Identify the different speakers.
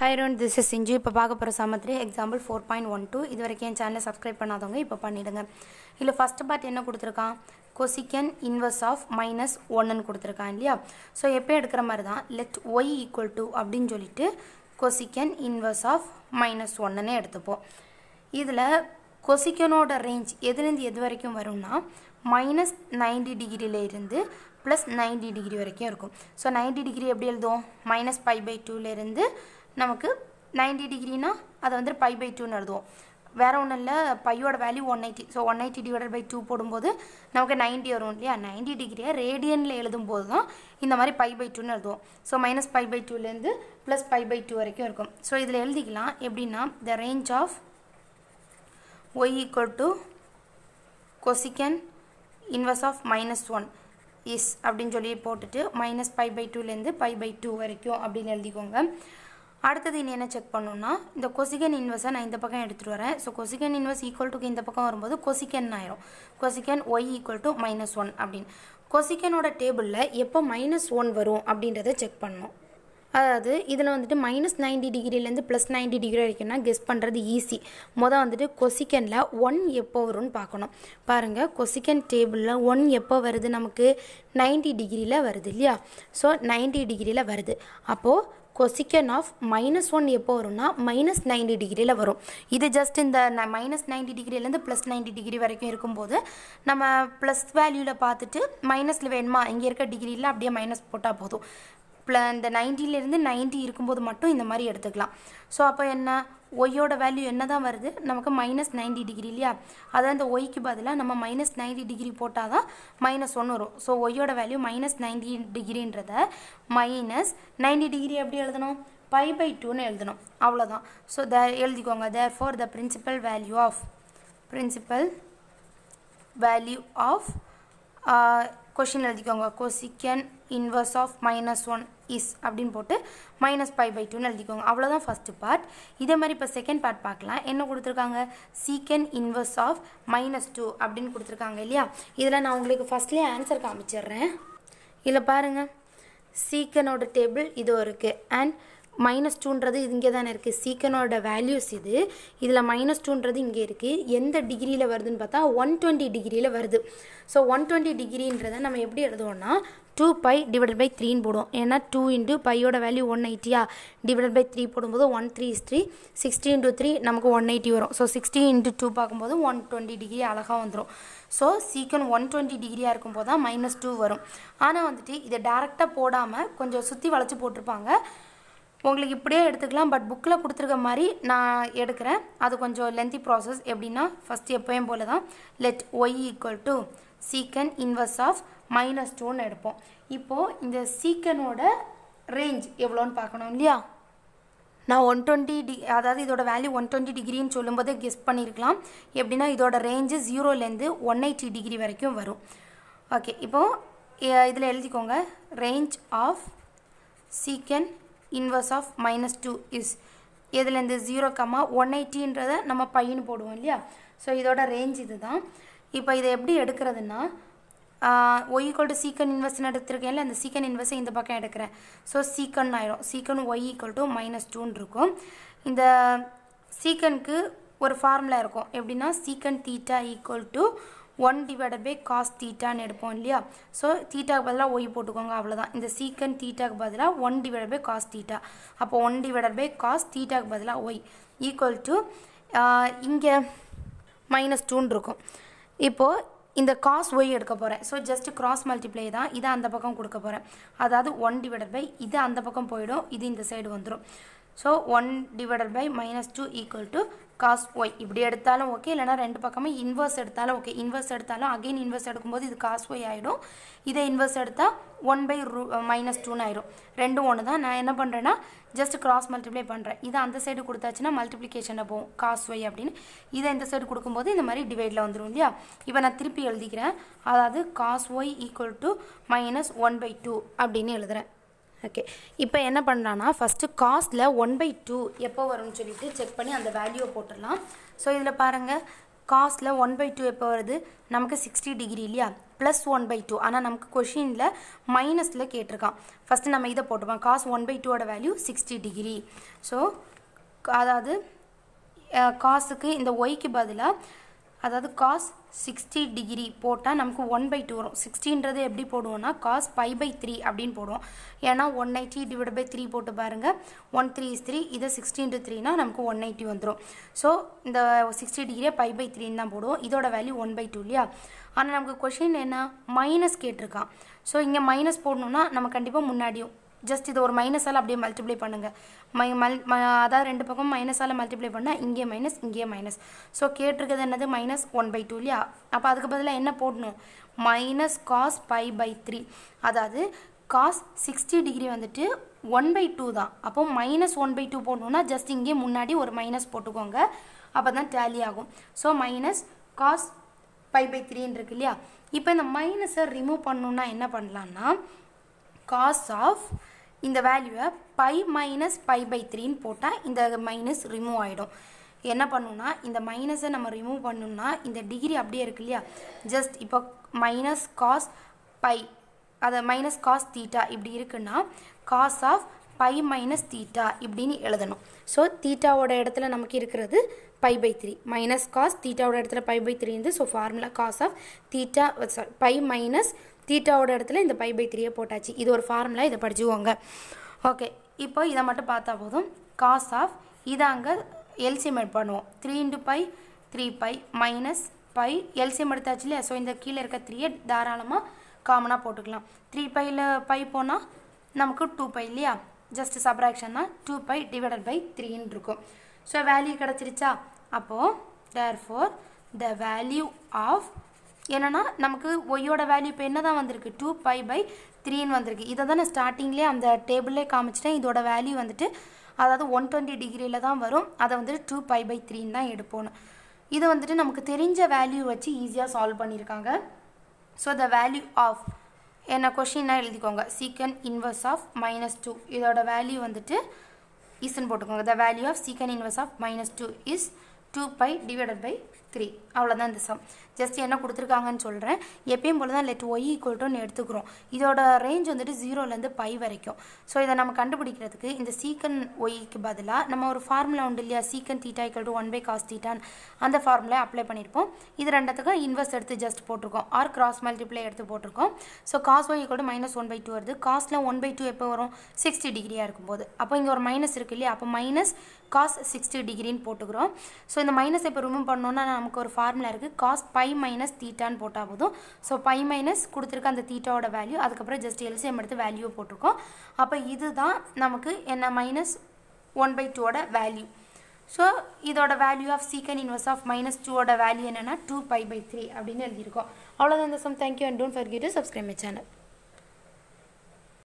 Speaker 1: Hi everyone, this is Sinju. இப்போ பார்க்க போற sum 3 example 4.12. இது வரைக்கும் என் சேனலை சப்ஸ்கிரைப் பண்ணாதவங்க இப்போ பண்ணிடுங்க. இல்ல ஃபர்ஸ்ட் பார்ட் என்ன கொடுத்திருக்கான்? cosecant inverse of -1 ன்னு கொடுத்திருக்கான் இல்லையா? சோ எப்ப எடுக்கிற மாதிரி தான் let y equal to அப்படினு சொல்லிட்டு cosecant inverse of -1 ன்னு எடுத்துப்போம். இதுல cosecant-ஓட ரேஞ்ச் எதிலிருந்து எது வரைக்கும் வரும்னா -90 டிகிரில இருந்து +90 டிகிரி வரைக்கும் இருக்கும். சோ 90 டிகிரி எப்படி எழுதுவோம்? -π/2 ல இருந்து நமக்கு 90 டிகிரினா அது வந்து π/2 ன்னு எழுதுவோம். வேற ஒண்ணும் இல்ல, பையோட வேல்யூ 180. சோ 180 divided by 2 போடும்போது நமக்கு 90 வரும் இல்லையா? 90 டிகிரியை ரேடியன்ல எழுதும்போது தான் இந்த மாதிரி π/2 ன்னு எழுதுவோம். சோ -π/2 ல இருந்து +π/2 வரைக்கும் இருக்கும். சோ இதுல எழுதிக்கலாம் எப்படின்னா the range of y equal to cosecant inverse of -1 is அப்படினு சொல்லி போட்டுட்டு -π/2 ல இருந்து π/2 வரைக்கும் அப்படினு எழுதிக்கோங்க. அடுத்து இனி என்ன செக் பண்ணனும்னா இந்த cosecant inverse நான் இந்த பக்கம் எடுத்துட்டு வரேன். So cosecant inverse equal to இந்த பக்கம் வரும்போது cosecant ஆயிரும். cosecant y equal to -1 அப்படினு. cosecant ஓட டேபிள்ல எப்ப -1 வரும் அப்படின்றதை செக் பண்ணனும். அதாவது இதுல வந்துட்டு -90 டிகிரில இருந்து +90 டிகிரி வரைக்கும்னா கெஸ் பண்றது ஈஸி. முத வந்துட்டு cosecantல 1 எப்போ வரும்னு பார்க்கணும். பாருங்க cosecant டேபிள்ல 1 எப்போ வருது? நமக்கு 90 டிகிரில வருது இல்லையா? சோ 90 டிகிரில வருது. அப்போ cosecant of -1 எப்போ வரும்னா -90 டிகிரில வரும். இது ஜஸ்ட் இந்த -90 டிகிரில இருந்து +90 டிகிரி வரைக்கும் இருக்கும்போது நம்ம ப்ளஸ் வேல்யூல பார்த்துட்டு மைனஸ்ல வேணுமா இங்க இருக்க டிகிரில அப்படியே மைனஸ் போட்டா போதும். இந்த 90 ல இருந்து 90 இருக்கும்போது மட்டும் இந்த மாதிரி எடுத்துக்கலாம். சோ அப்ப என்ன y ஓட வேல்யூ என்னதான் வருது? நமக்கு -90 டிகிரி இல்லையா? அதான் இந்த y க்கு பதிலா நம்ம -90 டிகிரி போட்டாதான் -1 வரும். சோ y ஓட வேல்யூ -90 டிகிரின்றத -90 டிகிரி எப்படி எழுதணும்? π/2 ன்னு எழுதணும். அவ்வளவுதான். சோ எழுதிக்கோங்க. therefore the principal value of question எழுதிக்கோங்க. cosecant inverse of -1 is அப்படினு போட்டு -π/2 ன்னு எழுதிக்கோங்க. அவ்வளவுதான் ஃபர்ஸ்ட் பார்ட். இதே மாதிரி இப்ப செகண்ட் பார்ட் பார்க்கலாம். என்ன கொடுத்திருக்காங்க? secant inverse of -2 அப்படினு கொடுத்திருக்காங்க இல்லையா? இதல நான் உங்களுக்கு ஃபர்ஸ்ட்லயே ஆன்சர் காமிச்சிடுறேன். இல்ல பாருங்க. secant ஓட டேபிள் இது இருக்கு and -2ன்றது இங்க தான இருக்கு. secant ஓட வேல்யூஸ் இது. இதுல -2ன்றது இங்க இருக்கு. எந்த டிகிரில வருதுன்னு பார்த்தா 120 டிகிரில வருது. சோ 120 டிகிரின்றதை நம்ம எப்படி எழுதுவோம்னா 2π divided by 3 ன்னு போடுவோம். ஏன்னா 2 into π ஓட வேல்யூ 180 divided by 3 போடும்போது 1 3 is 3 60 into 3 நமக்கு 180 வரும். சோ 60 into 2 பாக்கும்போது 120 டிகிரி அழகா வந்துரும். சோ secant 120 டிகிரியா இருக்கும்போது தான் -2 வரும். ஆனா வந்துட்டு இத டைரக்ட்டா போடாம கொஞ்சம் சுத்தி வளைச்சு போட்டுருப்பாங்க. உங்களுக்கு இப்படியே எடுத்துக்கலாம். பட் புக்ல கொடுத்திருக்க மாதிரி நான் எடுக்கிறேன். அது கொஞ்சம் லென்த்தி process. எப்படின்னா ஃபர்ஸ்ட் எப்பவும் போல தான் let y equal to secant inverse of -2 ன்னு எடுப்போம். இப்போ இந்த secant ஓட ரேஞ்ச் எவ்வளவுன்னு பார்க்கணும் இல்லையா? நான் 120 அதாவது இதோட வேல்யூ 120 டிகிரின்னு சொல்லும்போது கெஸ் பண்ணிருக்கலாம். எப்படின்னா இதோட ரேஞ்ச் 0 ல இருந்து 180 டிகிரி வரைக்கும் வரும். ஓகே, இப்போ இதுல எழுதிக்கோங்க. range of secant inverse of -2 is எதுல இருந்து 0, 180ன்றதை நம்ம பைன்னு போடுவோம் இல்லையா? சோ இதோட ரேஞ்ச் இதுதான். இப்போ இதை எப்படி எடுக்கிறதுனா y equal to secant inverse எடுத்துருக்கேன்ல, அந்த secant inverse இந்த பக்கம் எடுக்கிறேன். சோ secant ஆயிரும். secant y equal to -2 ன்னு இருக்கும். இந்த secantக்கு ஒரு ஃபார்முலா இருக்கும். எப்படின்னா secant theta equal to 1 divided by cos theta ன்னு எடுப்போம் இல்லையா? சோ தீட்டாக்கு பதிலா y போட்டுக்கோங்க. அவ்வளவுதான். இந்த secant thetaக்கு பதிலா 1 divided by cos theta. அப்போ 1 divided by cos thetaக்கு பதிலா y equal to இங்க -2 ன்னு இருக்கும். இப்போ இந்த cos y எடுக்க போறேன். சோ ஜஸ்ட் கிராஸ் மல்டிப்ளை தான். இத அந்த பக்கம் கொடுக்க போறேன். அதாவது 1 divided by இது அந்த பக்கம் போய்டும். இது இந்த சைடு வந்துரும். So 1 divided by -2 equal to cos y. இப்படி எடுத்தாலும் ஓகே, இல்லனா ரெண்டு பக்கமே இன்வர்ஸ் எடுத்தாலும் ஓகே. இன்வர்ஸ் எடுத்தாலும் அகைன் இன்வர்ஸ் எடுக்கும்போது இது cos y ஆயிடும். இதை இன்வர்ஸ் எடுத்தா 1/-2 ன்னு ஆயிடும். ரெண்டும் ஒண்ணு தான். நான் என்ன பண்றேன்னா ஜஸ்ட் கிராஸ் மல்டிப்ளை பண்றேன். இத அந்த சைடு கொடுத்தாச்சுனா மல்டிப்ளிகேஷன்ல போகும் cos y அப்படினு. இத இந்த சைடு கொடுக்கும்போது இந்த மாதிரி டிவைட்ல வந்துரும் இல்லையா? இப்போ நான் திருப்பி எழுதிக்கிறேன். அதாவது cos y equal to -1/2 அப்படினு எழுதுறேன். ஓகே, இப்போ என்ன பண்ணலாம்னா ஃபர்ஸ்ட் காஸ்ல 1/2 எப்போ வரும்னு சொல்லிட்டு செக் பண்ணி அந்த வேல்யூவை போட்டுடலாம். சோ இதுல பாருங்க காஸ்ல 1/2 எப்போ வருது? நமக்கு 60 டிகிரி இல்லையா? ப்ளஸ் 1/2 ஆனால் நமக்கு கொஷினில் மைனஸில் கேட்டிருக்கான். ஃபஸ்ட்டு நம்ம இதை போட்டுப்போம். காஸ் 1/2ஓட வேல்யூ 60 டிகிரி. ஸோ அதாவது காசுக்கு இந்த ஒய்க்கு பதிலாக அதாவது காஸ் 60 டிகிரி போட்டால் நமக்கு 1/2 வரும். 60ன்றது எப்படி போடுவோம்னா காஸ் π/3 அப்படின்னு போடுவோம். ஏன்னா 180 டிவைட் பை 3 போட்டு பாருங்கள். 1 3 is 3. இதை 60 into 3னா நமக்கு 180 வந்துடும். ஸோ இந்த 60 டிகிரியை π/3 தான் போடுவோம். இதோட வேல்யூ 1/2 இல்லையா? ஆனால் நமக்கு கொஷின் என்ன மைனஸ் கேட்டிருக்கான். ஸோ இங்கே மைனஸ் போடணுன்னா நம்ம கண்டிப்பாக முன்னாடியும் ஜஸ்ட் இது ஒரு மைனஸால் அப்படியே மல்டிப்ளை பண்ணுங்கள். அதாவது ரெண்டு பக்கம் மைனஸால் மல்டிப்ளை பண்ணால் இங்கே மைனஸ் இங்கே மைனஸ். ஸோ கேட்டிருக்கிறது என்னது மைனஸ் 1/2 இல்லையா? அப்போ அதுக்கு பதிலாக என்ன போடணும் மைனஸ் காஸ் π/3. அதாவது காஸ் 60 டிகிரி வந்துட்டு 1/2 தான். அப்போ மைனஸ் 1/2 போடணுன்னா ஜஸ்ட் இங்கே முன்னாடி ஒரு மைனஸ் போட்டுக்கோங்க. அப்போ தான் டேலி ஆகும். ஸோ மைனஸ் காஸ் π/3 இருக்கு இல்லையா? இப்போ இந்த மைனஸை ரிமூவ் பண்ணணுன்னா என்ன பண்ணலான்னா காஸ் ஆஃப் இந்த வேல்யூவை பை மைனஸ் π/3 போட்டால் இந்த மைனஸ் ரிமூவ் ஆகிடும். என்ன பண்ணணும்னா இந்த மைனஸை நம்ம ரிமூவ் பண்ணணும்னா இந்த டிகிரி அப்படியே இருக்கு இல்லையா? ஜஸ்ட் இப்போ மைனஸ் காஸ் பை அதை மைனஸ் காஸ் தீட்டா இப்படி இருக்குன்னா cos of pi minus theta இப்படின்னு எழுதணும். ஸோ தீட்டாவோட இடத்துல நமக்கு இருக்கிறது π/3 மைனஸ் காஸ் தீட்டாவோட இடத்துல π/3 இருந்து. So formula cos of theta sorry pi minus தீட்டாவோட இடத்துல இந்த π/3 போட்டாச்சு. இது ஒரு ஃபார்முலா, இதை படிச்சுக்கோங்க. ஓகே, இப்போ இதை மட்டும் பார்த்தா போதும். காஸ் ஆஃப் இதை அங்கே எல்சிஎம் எடுத்து பண்ணுவோம். 3 into π 3π மைனஸ் பை எல்சிஎம் எடுத்தாச்சு இல்லையா? ஸோ இந்த கீழே இருக்க 3யை தாராளமாக காமனாக போட்டுக்கலாம். 3πயில் பை போனால் நமக்கு 2π இல்லையா? ஜஸ்ட் சப்ராக்ஷன்னா 2π டிவைடட் பை 3ன்னு இருக்கும். ஸோ வேல்யூ கிடச்சிருச்சா? அப்போது தேர்ஃபோர் த வேல்யூ ஆஃப் என்னன்னா நமக்கு ஒய்யோட வேல்யூ இப்போ என்ன தான் வந்திருக்கு 2π/3ன்னு வந்திருக்கு. இதை தான் நான் ஸ்டார்டிங்லேயே அந்த டேபிள்லே காமிச்சிட்டேன். இதோட வேல்யூ வந்துட்டு அதாவது 120 டிகிரியில் தான் வரும். அதை வந்துட்டு 2π/3ன்னு தான் எடுப்போம். இது வந்துட்டு நமக்கு தெரிஞ்ச வேல்யூ வச்சு ஈஸியாக சால்வ் பண்ணியிருக்காங்க. ஸோ த வேல்யூ ஆஃப் என்ன கொஷினாக எழுதிக்கோங்க. சீக்கன் இன்வர்ஸ் ஆஃப் -2 இதோட வேல்யூ வந்துட்டு இஸ்ன்னு போட்டுக்கோங்க. The value of secant inverse of -2 is 2π divided by 3. அவ்வளோதான் இந்த சம். ஜஸ்ட் என்ன கொடுத்துருக்காங்கன்னு சொல்கிறேன். எப்பயும் போல தான் லெட் ஒய் ஈக்குவல்ட்டுன்னு எடுத்துக்கிறோம். இதோட ரேஞ்ச் வந்துட்டு 0லேருந்து π வரைக்கும். ஸோ இதை நம்ம கண்டுபிடிக்கிறதுக்கு இந்த சீக்கன் ஒய்க்கு பதிலாக நம்ம ஒரு ஃபார்முலா உண்டு இல்லையா? சீக்கன் தீட்டா = 1/cos தீட்டான்னு அந்த ஃபார்முலா அப்ளை பண்ணியிருப்போம். இது ரெண்டுத்துக்கும் இன்வெர்ஸ் எடுத்து ஜஸ்ட் போட்டிருக்கோம். ஆர் கிராஸ் மல்டிப்ளை எடுத்து போட்டிருக்கோம். ஸோ காஸ் ஒய் = -1/2 வருது. காஸில் 1/2 எப்போ வரும் 60 டிகிரியாக இருக்கும்போது. அப்போ இங்கே ஒரு மைனஸ் இருக்கு இல்லையா? அப்போ மைனஸ் காஸ் 60 டிகிரின்னு போட்டுக்கிறோம். ஸோ இந்த மைனஸ் இப்போ ரிமூவ் பண்ணோன்னா நமக்கு ஒரு ஃபார்முலா இருக்குது. காஸ் π மைனஸ் தீட்டான்னு போட்டால் போதும். ஸோ π மைனஸ் கொடுத்துருக்க அந்த தீட்டாவோட வேல்யூ, அதுக்கப்புறம் ஜஸ்ட் எல்சிஎம் எடுத்து வேல்யூவை போட்டிருக்கோம். அப்போ இதுதான் நமக்கு என்ன மைனஸ் 1/2ஓட வேல்யூ. ஸோ இதோட value of secant inverse of -2ஓட வேல்யூ என்னென்னா 2π/3 அப்படின்னு எழுதியிருக்கோம். அவ்வளோதான் இந்த sum. Thank you and don't forget to subscribe my channel.